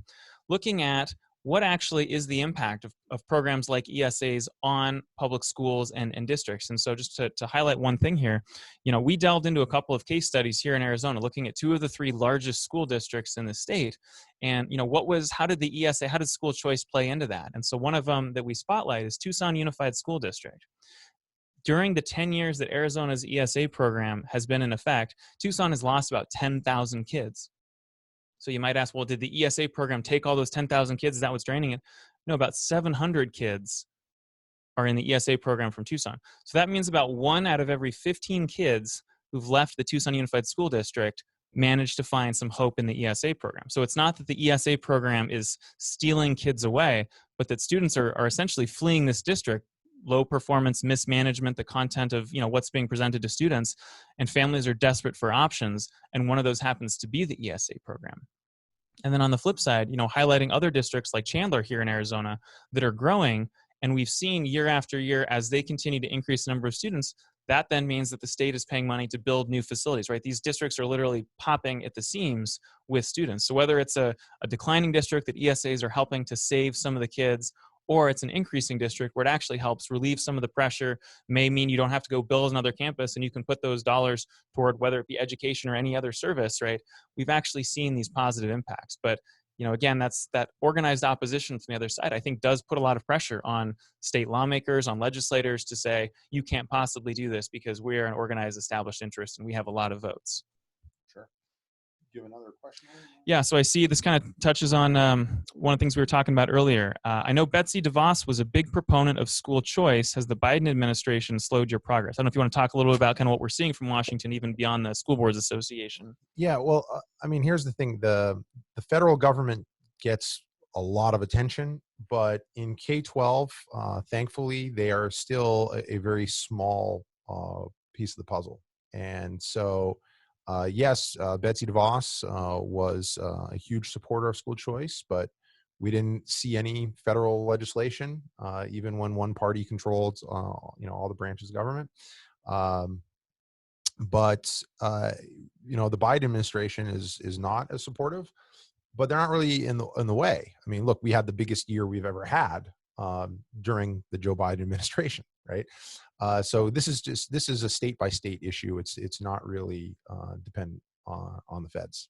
looking at what actually is the impact of programs like ESAs on public schools and districts. And so just to highlight one thing here, we delved into a couple of case studies here in Arizona, looking at 2 of the 3 largest school districts in the state. And, how did the ESA, how did school choice play into that? And so one of them that we spotlight is Tucson Unified School District. During the 10 years that Arizona's ESA program has been in effect, Tucson has lost about 10,000 kids. So you might ask, well, did the ESA program take all those 10,000 kids? Is that what's draining it? No, about 700 kids are in the ESA program from Tucson. So that means about 1 out of every 15 kids who've left the Tucson Unified School District managed to find some hope in the ESA program. So it's not that the ESA program is stealing kids away, but that students are essentially fleeing this district, low performance, mismanagement, the content of what's being presented to students, and families are desperate for options, and one of those happens to be the ESA program. And then on the flip side, highlighting other districts like Chandler here in Arizona that are growing, and we've seen year after year as they continue to increase the number of students, that then means that the state is paying money to build new facilities, right? These districts are literally popping at the seams with students. So whether it's a declining district that ESAs are helping to save some of the kids, or it's an increasing district where it actually helps relieve some of the pressure, may mean you don't have to go build another campus and you can put those dollars toward whether it be education or any other service, right? We've actually seen these positive impacts. But again, that's that organized opposition from the other side, I think, does put a lot of pressure on state lawmakers, on legislators to say, you can't possibly do this because we're an organized established interest and we have a lot of votes.
Sure. Do you have another question?
Yeah, so I see this kind of touches on one of the things we were talking about earlier. I know Betsy DeVos was a big proponent of school choice. Has the Biden administration slowed your progress? I don't know if you want to talk a little bit about kind of what we're seeing from Washington, even beyond the School Boards Association.
Yeah, well, I mean, here's the thing. The federal government gets a lot of attention, but in K-12, thankfully, they are still a very small piece of the puzzle. And so, yes, Betsy DeVos was a huge supporter of school choice, but we didn't see any federal legislation, even when one party controlled, all the branches of government. But the Biden administration is not as supportive, but they're not really in the way. I mean, look, we had the biggest year we've ever had during the Joe Biden administration, right? So this is a state by state issue. It's not really dependent on the feds.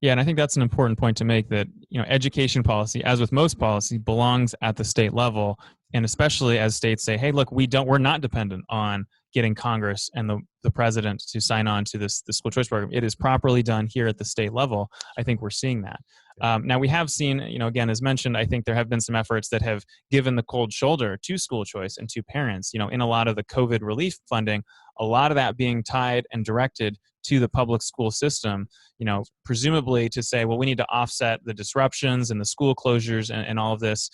Yeah, and I think that's an important point to make, that education policy, as with most policy, belongs at the state level, and especially as states say, hey, look, we're not dependent on getting Congress and the president to sign on to the school choice program. It is properly done here at the state level. I think we're seeing that. Now we have seen, again, as mentioned, I think there have been some efforts that have given the cold shoulder to school choice and to parents, in a lot of the COVID relief funding, a lot of that being tied and directed to the public school system, presumably to say, well, we need to offset the disruptions and the school closures and all of this.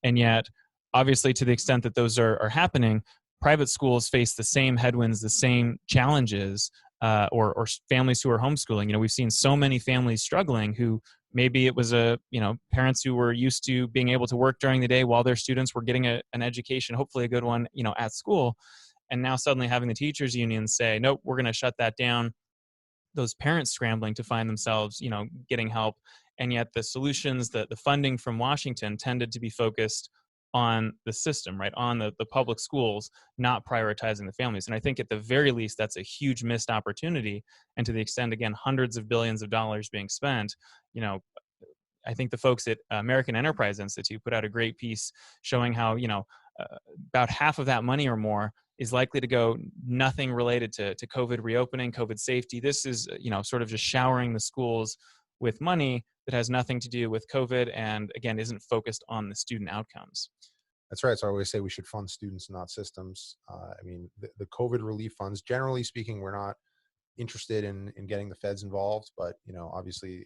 And yet, obviously, to the extent that those are happening, private schools face the same headwinds, the same challenges, or families who are homeschooling. We've seen so many families struggling who maybe it was parents who were used to being able to work during the day while their students were getting an education, hopefully a good one, at school. And now suddenly having the teachers union say, nope, we're going to shut that down. Those parents scrambling to find themselves, getting help. And yet the solutions, the funding from Washington tended to be focused on the system, right? On the public schools, not prioritizing the families. And I think at the very least, that's a huge missed opportunity. And to the extent, again, hundreds of billions of dollars being spent, I think the folks at American Enterprise Institute put out a great piece showing how, about half of that money or more is likely to go nothing related to COVID reopening, COVID safety. This is, sort of just showering the schools with money that has nothing to do with COVID and, again, isn't focused on the student outcomes.
That's right. So I always say we should fund students, not systems. I mean, the COVID relief funds, generally speaking, we're not interested in getting the feds involved, but, obviously,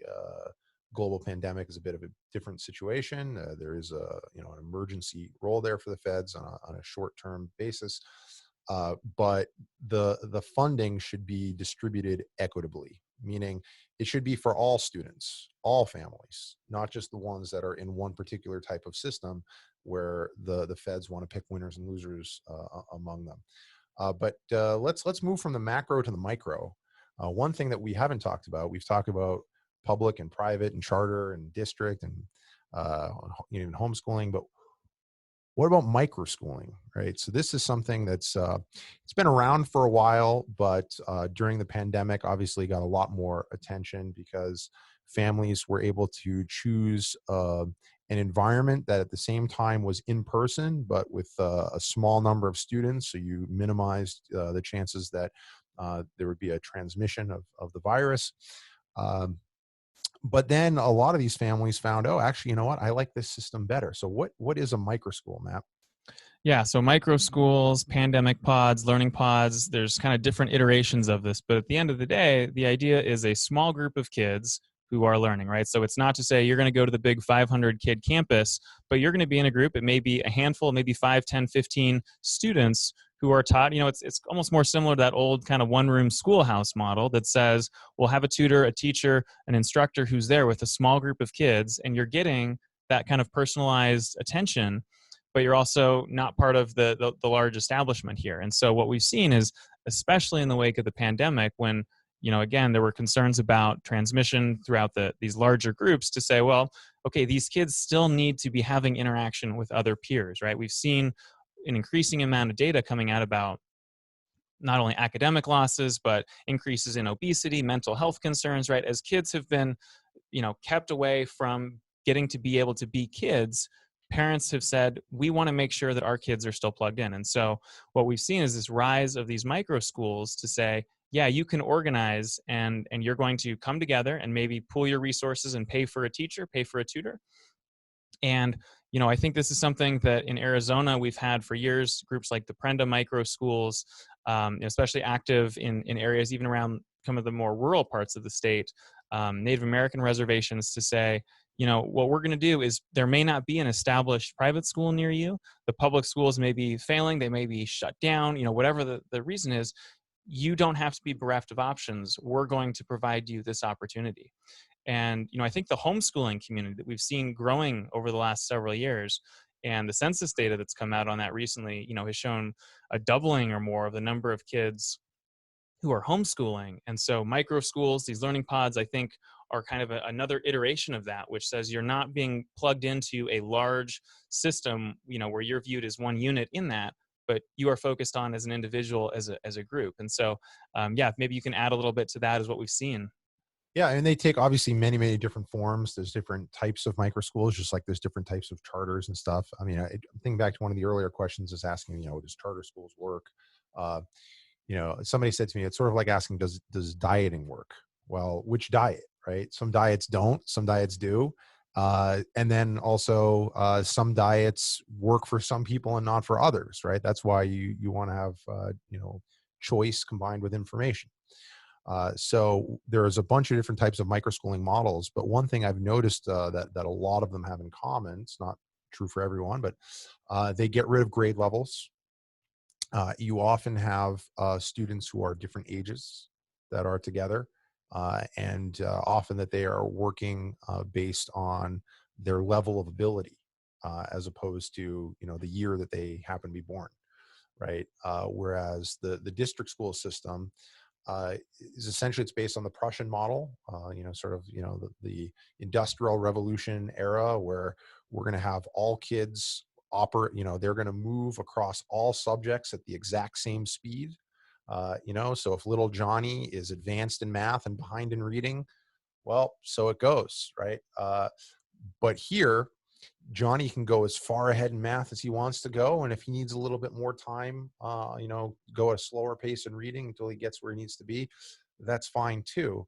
global pandemic is a bit of a different situation. There is an emergency role there for the feds on a short-term basis. But the funding should be distributed equitably, meaning it should be for all students, all families, not just the ones that are in one particular type of system where the feds want to pick winners and losers among them. But let's move from the macro to the micro. One thing that we haven't talked about, we've talked about public and private and charter and district and even homeschooling, but what about microschooling, right? So this is something that's it's been around for a while, but during the pandemic, obviously got a lot more attention because families were able to choose an environment that at the same time was in person, but with a small number of students. So you minimized the chances that there would be a transmission of the virus. But then a lot of these families found, oh, actually, you know what? I like this system better. So what is a microschool, Matt?
Yeah, so micro schools, pandemic pods, learning pods, there's kind of different iterations of this. But at the end of the day, the idea is a small group of kids who are learning, right? So it's not to say you're going to go to the big 500 kid campus, but you're going to be in a group. It may be a handful, maybe 5, 10, 15 students who are taught, it's almost more similar to that old kind of one-room schoolhouse model that says we'll have a tutor, a teacher, an instructor who's there with a small group of kids, and you're getting that kind of personalized attention, but you're also not part of the large establishment here. And so what we've seen is especially in the wake of the pandemic when, again, there were concerns about transmission throughout these larger groups, to say, well, okay, these kids still need to be having interaction with other peers, right? We've seen an increasing amount of data coming out about not only academic losses, but increases in obesity, mental health concerns, right? As kids have been, kept away from getting to be able to be kids, parents have said, we want to make sure that our kids are still plugged in. And so what we've seen is this rise of these micro schools to say, yeah, you can organize and you're going to come together and maybe pool your resources and pay for a teacher, pay for a tutor. And, I think this is something that in Arizona we've had for years, groups like the Prenda micro schools, especially active in areas even around some of the more rural parts of the state, Native American reservations, to say, what we're going to do is there may not be an established private school near you. The public schools may be failing. They may be shut down, whatever the reason is. You don't have to be bereft of options. We're going to provide you this opportunity. And, I think the homeschooling community that we've seen growing over the last several years, and the census data that's come out on that recently, has shown a doubling or more of the number of kids who are homeschooling. And so micro schools, these learning pods, I think are kind of another iteration of that, which says you're not being plugged into a large system, where you're viewed as one unit in that, but you are focused on as an individual, as a group. And so, maybe you can add a little bit to that, as what we've seen.
Yeah, and they take obviously many, many different forms. There's different types of micro schools, just like there's different types of charters and stuff. I mean, I think back to one of the earlier questions is asking, does charter schools work? Uh, Somebody said to me, it's sort of like asking, does dieting work? Well, which diet, right? Some diets don't, some diets do. And then also some diets work for some people and not for others, right? That's why you want to have, choice combined with information. So there's a bunch of different types of microschooling models, but one thing I've noticed that a lot of them have in common, it's not true for everyone, but they get rid of grade levels. You often have students who are different ages that are together, and often that they are working based on their level of ability, as opposed to the year that they happen to be born, right? Whereas the district school system is essentially, it's based on the Prussian model, sort of, the Industrial Revolution era, where we're going to have all kids operate, they're going to move across all subjects at the exact same speed. So if little Johnny is advanced in math and behind in reading, well, so it goes, right? But here, Johnny can go as far ahead in math as he wants to go. And if he needs a little bit more time, go at a slower pace in reading until he gets where he needs to be, that's fine too.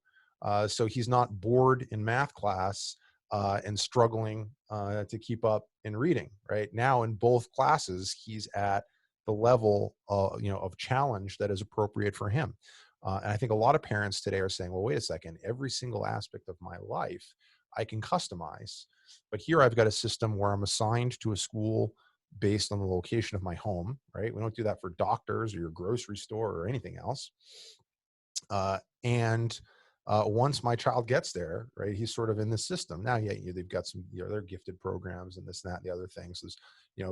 So he's not bored in math class and struggling to keep up in reading. Right now, in both classes, he's at the level of challenge that is appropriate for him. And I think a lot of parents today are saying, well, wait a second, every single aspect of my life I can customize. But here I've got a system where I'm assigned to a school based on the location of my home, right? We don't do that for doctors or your grocery store or anything else. And once my child gets there, right, he's sort of in the system. Now, yeah, they've got some, they're gifted programs and this, and that, and the other things. Is,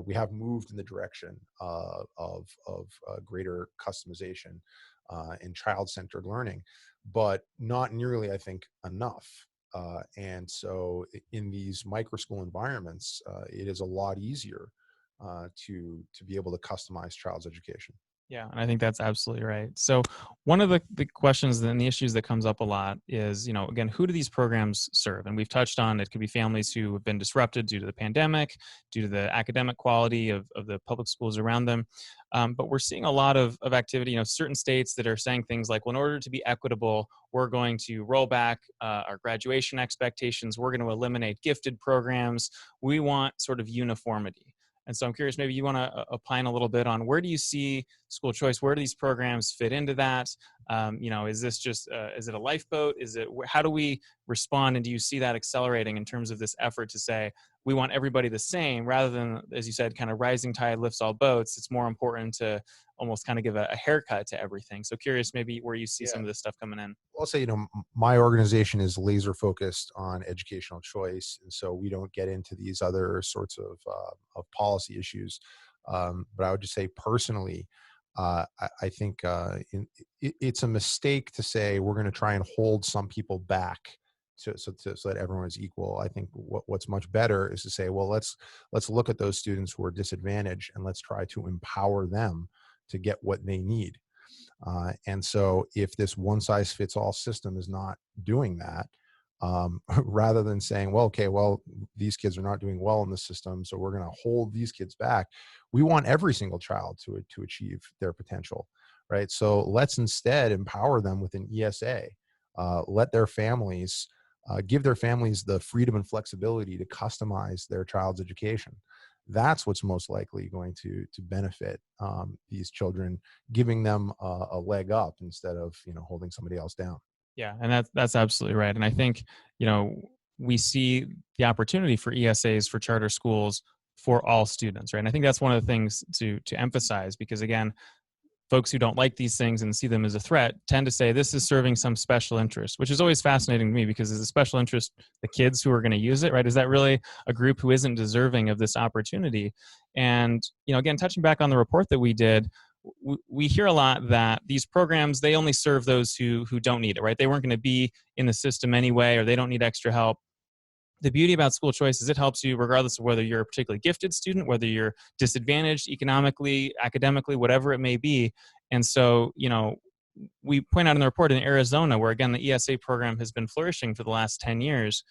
we have moved in the direction of greater customization and child-centered learning, but not nearly, I think, enough. And so in these micro school environments, it is a lot easier to be able to customize child's education.
Yeah, and I think that's absolutely right. So one of the questions and the issues that comes up a lot is, again, who do these programs serve? And we've touched on, it could be families who have been disrupted due to the pandemic, due to the academic quality of the public schools around them. But we're seeing a lot of activity, certain states that are saying things like, well, in order to be equitable, we're going to roll back our graduation expectations. We're going to eliminate gifted programs. We want sort of uniformity. And so I'm curious, maybe you want to opine a little bit on, where do you see school choice? Where do these programs fit into that? Is this just, is it a lifeboat? How do we respond? And do you see that accelerating in terms of this effort to say, we want everybody the same, rather than, as you said, kind of rising tide lifts all boats? It's more important to almost kind of give a haircut to everything. So curious maybe where you see some of this stuff coming in.
I'll say, my organization is laser focused on educational choice. And so we don't get into these other sorts of policy issues. But I would just say personally, I think it's a mistake to say we're going to try and hold some people back so that everyone is equal. I think what's much better is to say, well, let's look at those students who are disadvantaged and let's try to empower them to get what they need. And so if this one-size-fits-all system is not doing that, rather than saying, well, okay, well, these kids are not doing well in the system, so we're going to hold these kids back. We want every single child to achieve their potential, right? So let's instead empower them with an ESA. Let their families, give their families the freedom and flexibility to customize their child's education. That's what's most likely going to benefit these children, giving them a leg up instead of holding somebody else down.
Yeah, and that's absolutely right. And I think, we see the opportunity for ESAs for charter schools for all students, right? And I think that's one of the things to emphasize, because again, folks who don't like these things and see them as a threat tend to say this is serving some special interest, which is always fascinating to me, because is the special interest the kids who are going to use it, right? Is that really a group who isn't deserving of this opportunity? And, again, touching back on the report that we did, we hear a lot that these programs, they only serve those who don't need it, right? They weren't going to be in the system anyway, or they don't need extra help. The beauty about school choice is it helps you regardless of whether you're a particularly gifted student, whether you're disadvantaged economically, academically, whatever it may be. And so, we point out in the report in Arizona, where again, the ESA program has been flourishing for the last 10 years,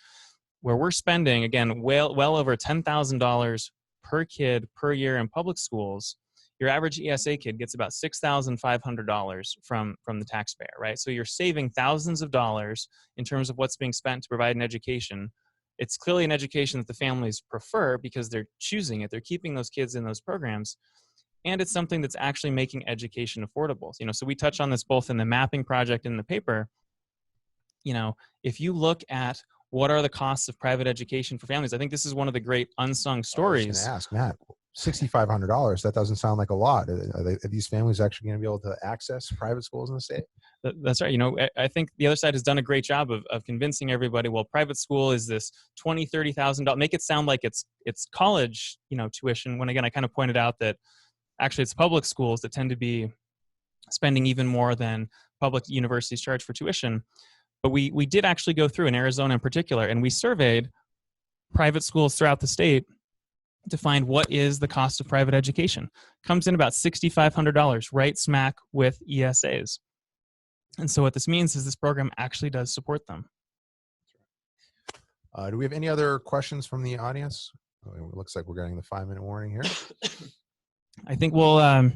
where we're spending, again, well over $10,000 per kid per year in public schools. Your average ESA kid gets about $6,500 from the taxpayer, right? So you're saving thousands of dollars in terms of what's being spent to provide an education. It's clearly an education that the families prefer because they're choosing it. They're keeping those kids in those programs. And it's something that's actually making education affordable. So we touch on this both in the mapping project and in the paper. If you look at what are the costs of private education for families, I think this is one of the great unsung stories.
I was going to ask, Matt, $6,500, that doesn't sound like a lot. Are these families actually going to be able to access private schools in the state?
That's right. I think the other side has done a great job of convincing everybody, well, private school is this $20,000, $30,000, make it sound like it's college, tuition, when again, I kind of pointed out that actually it's public schools that tend to be spending even more than public universities charge for tuition. But we did actually go through in Arizona in particular, and we surveyed private schools throughout the state to find what is the cost of private education. Comes in about $6,500, right smack with ESAs. And so what this means is this program actually does support them.
Do we have any other questions from the audience? It looks like we're getting the 5-minute warning here.
I think we'll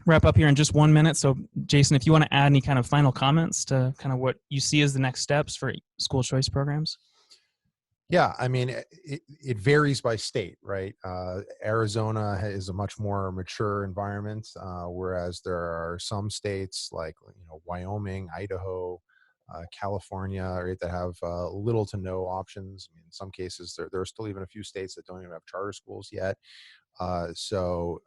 wrap up here in just 1 minute. So Jason, if you want to add any kind of final comments to kind of what you see as the next steps for school choice programs.
Yeah, I mean, it varies by state, right? Arizona is a much more mature environment, whereas there are some states like Wyoming, Idaho, California, right, that have little to no options. I mean, in some cases, there are still even a few states that don't even have charter schools yet. So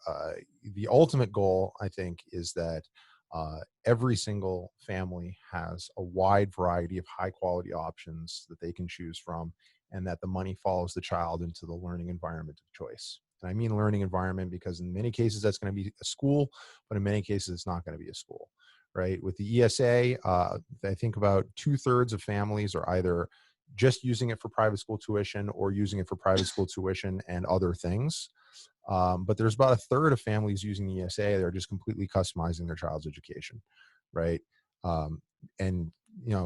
the ultimate goal, I think, is that every single family has a wide variety of high quality options that they can choose from, and that the money follows the child into the learning environment of choice. And I mean learning environment because in many cases that's going to be a school, but in many cases it's not going to be a school, right? With the ESA, I think about 2/3 of families are either just using it for private school tuition or using it for private school tuition and other things. But there's about 1/3 of families using the ESA that are just completely customizing their child's education, right? And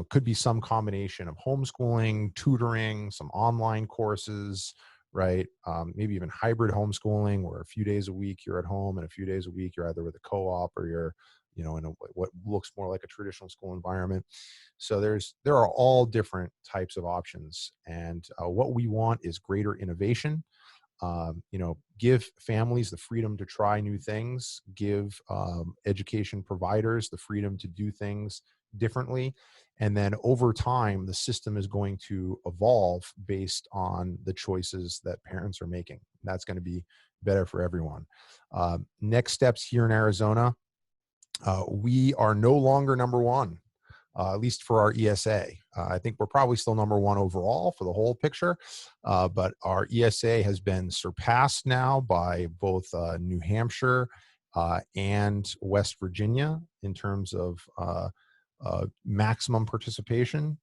could be some combination of homeschooling, tutoring, some online courses, right? Maybe even hybrid homeschooling, where a few days a week you're at home and a few days a week you're either with a co-op or you're, in what looks more like a traditional school environment. So there are all different types of options, and what we want is greater innovation. Give families the freedom to try new things, give education providers the freedom to do things differently. And then over time, the system is going to evolve based on the choices that parents are making. That's going to be better for everyone. Next steps here in Arizona, we are no longer number one. At least for our ESA. I think we're probably still number one overall for the whole picture, but our ESA has been surpassed now by both New Hampshire and West Virginia in terms of maximum participation.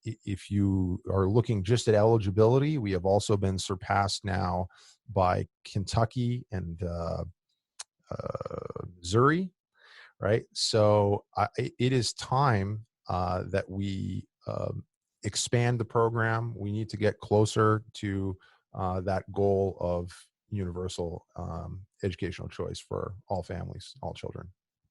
If you are looking just at eligibility, we have also been surpassed now by Kentucky and Missouri, right? So it is time that we expand the program. We need to get closer to that goal of universal educational choice for all families, all children.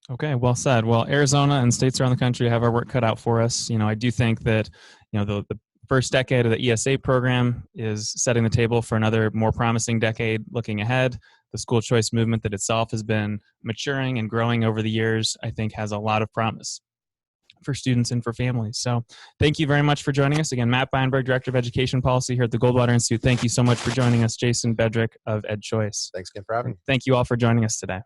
Okay, well said. Well, Arizona and states around the country have our work cut out for us. I do think that, the first decade of the ESA program is setting the table for another more promising decade looking ahead. The school choice movement that itself has been maturing and growing over the years, I think has a lot of promise for students and for families. So thank you very much for joining us. Again, Matt Beienburg, Director of Education Policy here at the Goldwater Institute. Thank you so much for joining us, Jason Bedrick of EdChoice.
Thanks again for having me.
Thank you all for joining us today.